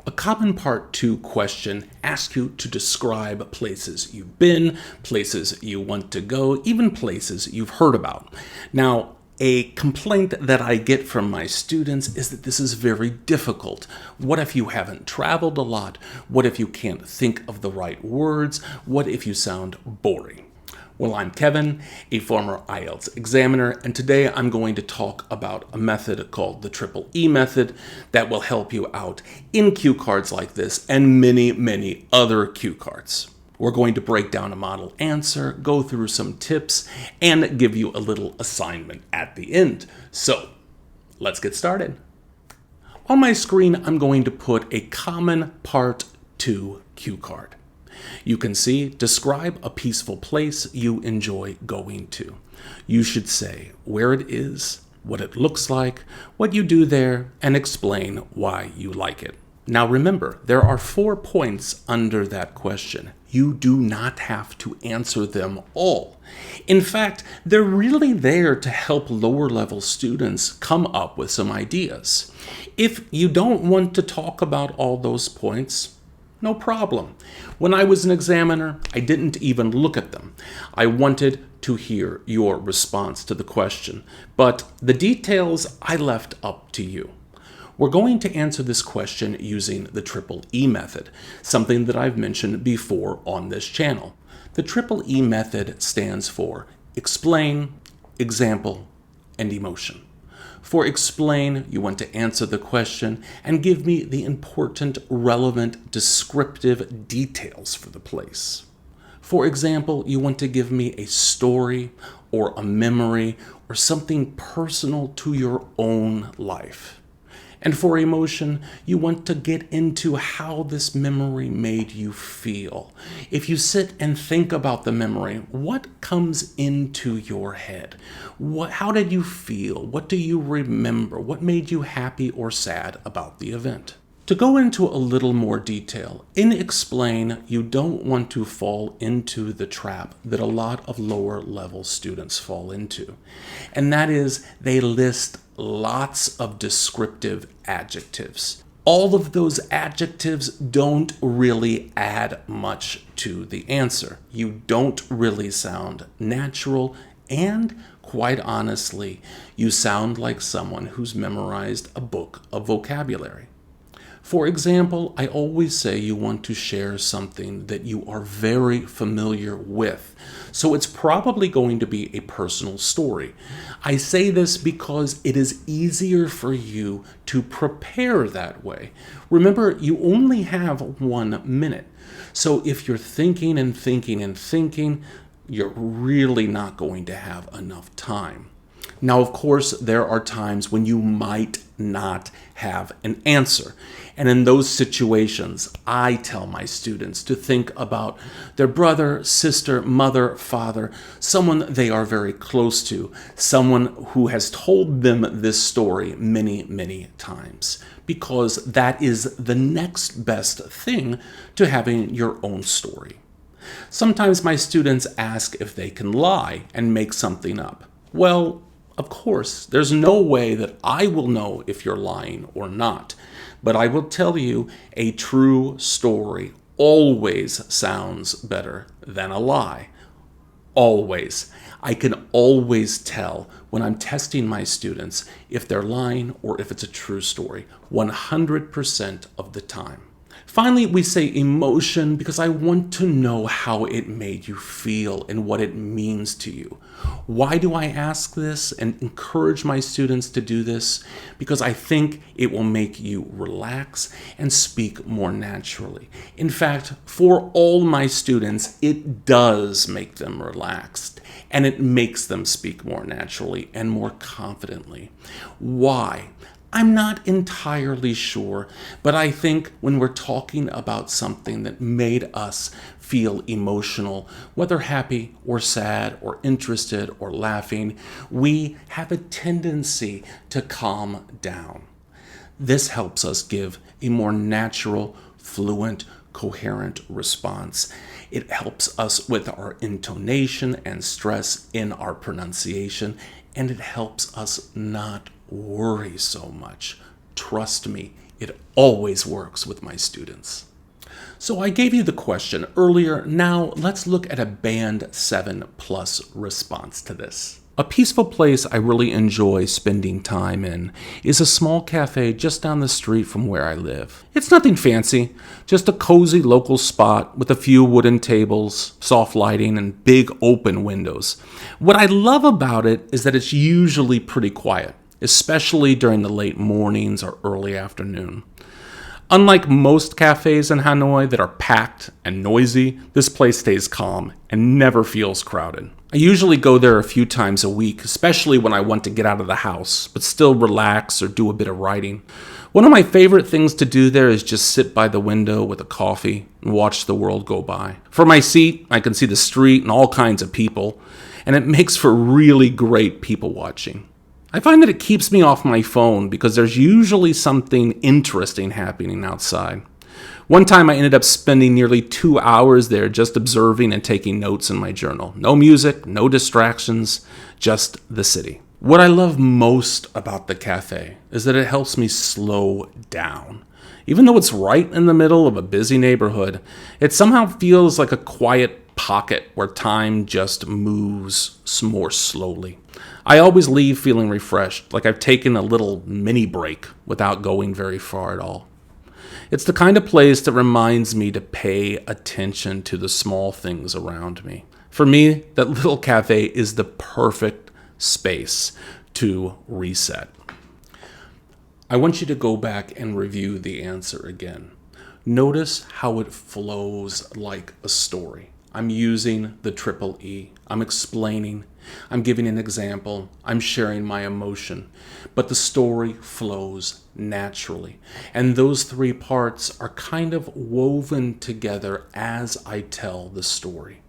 A common Part 2 question asks you to describe places you've been, places you want to go, even places you've heard about. Now, a complaint that I get from my students is that this is very difficult. What if you haven't traveled a lot? What if you can't think of the right words? What if you sound boring? Well, I'm Kevin, a former IELTS examiner, and today I'm going to talk about a method called the Triple E method that will help you out in cue cards like this and many, many other cue cards. We're going to break down a model answer, go through some tips, and give you a little assignment at the end. So, let's get started. On my screen, I'm going to put a common Part 2 cue card. You can see, describe a peaceful place you enjoy going to. You should say where it is, what it looks like, what you do there, and explain why you like it. Now remember, there are 4 points under that question. You do not have to answer them all. In fact, they're really there to help lower level students come up with some ideas. If you don't want to talk about all those points, no problem. When I was an examiner, I didn't even look at them. I wanted to hear your response to the question, but the details I left up to you. We're going to answer this question using the Triple E method, something that I've mentioned before on this channel. The Triple E method stands for explain, example, and emotion. For explain, you want to answer the question and give me the important, relevant, descriptive details for the place. For example, you want to give me a story or a memory or something personal to your own life. And for emotion, you want to get into how this memory made you feel. If you sit and think about the memory, what comes into your head? How did you feel? What do you remember? What made you happy or sad about the event? To go into a little more detail, in explain, you don't want to fall into the trap that a lot of lower level students fall into. And that is they list lots of descriptive adjectives. All of those adjectives don't really add much to the answer. You don't really sound natural, and quite honestly, you sound like someone who's memorized a book of vocabulary. For example, I always say you want to share something that you are very familiar with. So it's probably going to be a personal story. I say this because it is easier for you to prepare that way. Remember, you only have 1 minute. So if you're thinking and thinking and thinking, you're really not going to have enough time. Now, of course, there are times when you might not have an answer. And in those situations, I tell my students to think about their brother, sister, mother, father, someone they are very close to, someone who has told them this story many, many times, because that is the next best thing to having your own story. Sometimes my students ask if they can lie and make something up. Well, of course, there's no way that I will know if you're lying or not. But I will tell you, a true story always sounds better than a lie. Always. I can always tell when I'm testing my students if they're lying or if it's a true story, 100% of the time. Finally, we say emotion because I want to know how it made you feel and what it means to you. Why do I ask this and encourage my students to do this? Because I think it will make you relax and speak more naturally. In fact, for all my students, it does make them relaxed and it makes them speak more naturally and more confidently. Why? I'm not entirely sure, but I think when we're talking about something that made us feel emotional, whether happy or sad or interested or laughing, we have a tendency to calm down. This helps us give a more natural, fluent, coherent response. It helps us with our intonation and stress in our pronunciation, and it helps us not worry so much. Trust me, It always works with my students. So I gave you the question earlier. Now let's look at a Band 7 Plus response to this. A peaceful place I really enjoy spending time in is a small cafe just down the street from where I live. It's nothing fancy, just a cozy local spot with a few wooden tables, soft lighting, and big open windows. What I love about it is that it's usually pretty quiet, especially during the late mornings or early afternoon. Unlike most cafes in Hanoi that are packed and noisy, this place stays calm and never feels crowded. I usually go there a few times a week, especially when I want to get out of the house, but still relax or do a bit of writing. One of my favorite things to do there is just sit by the window with a coffee and watch the world go by. From my seat, I can see the street and all kinds of people, and it makes for really great people watching. I find that it keeps me off my phone because there's usually something interesting happening outside. One time I ended up spending nearly 2 hours there just observing and taking notes in my journal. No music, no distractions, just the city. What I love most about the cafe is that it helps me slow down. Even though it's right in the middle of a busy neighborhood, it somehow feels like a quiet pocket where time just moves more slowly. I always leave feeling refreshed, like I've taken a little mini break without going very far at all. It's the kind of place that reminds me to pay attention to the small things around me. For me, that little cafe is the perfect space to reset. I want you to go back and review the answer again. Notice how it flows like a story. I'm using the triple E. I'm explaining. I'm giving an example. I'm sharing my emotion. But the story flows naturally. And those three parts are kind of woven together as I tell the story.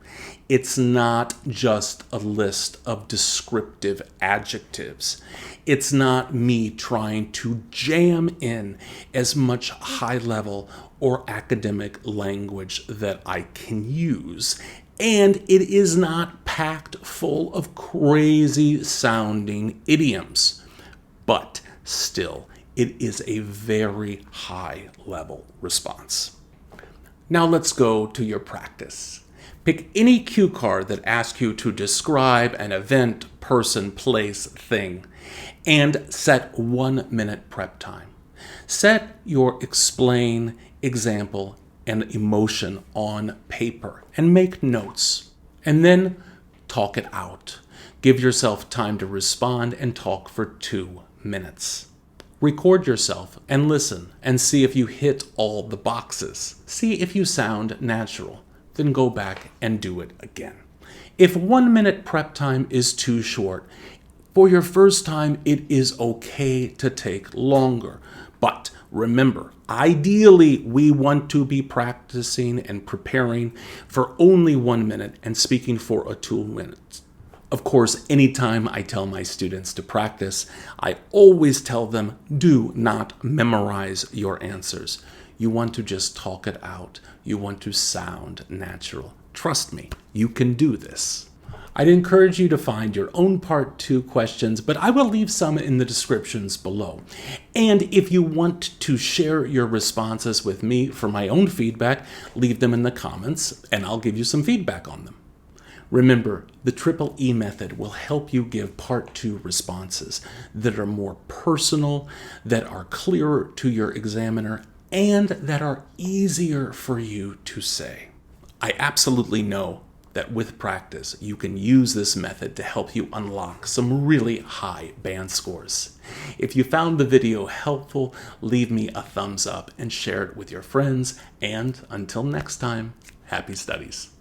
It's not just a list of descriptive adjectives. It's not me trying to jam in as much high-level or academic language that I can use. And it is not packed full of crazy-sounding idioms. But still, it is a very high-level response. Now let's go to your practice. Pick any cue card that asks you to describe an event, person, place, thing, and set 1 minute prep time. Set your explain, example, and emotion on paper and make notes. And then talk it out. Give yourself time to respond and talk for 2 minutes. Record yourself and listen and see if you hit all the boxes. See if you sound natural. Then go back and do it again. If 1 minute prep time is too short, for your first time, it is okay to take longer. But remember, ideally, we want to be practicing and preparing for only 1 minute and speaking for a 2 minutes. Of course, anytime I tell my students to practice, I always tell them, do not memorize your answers. You want to just talk it out. You want to sound natural. Trust me, you can do this. I'd encourage you to find your own part 2 questions, but I will leave some in the descriptions below. And if you want to share your responses with me for my own feedback, leave them in the comments and I'll give you some feedback on them. Remember, the triple E method will help you give part 2 responses that are more personal, that are clearer to your examiner, and that are easier for you to say. I absolutely know that with practice, you can use this method to help you unlock some really high band scores. If you found the video helpful, leave me a thumbs up and share it with your friends. And until next time, happy studies.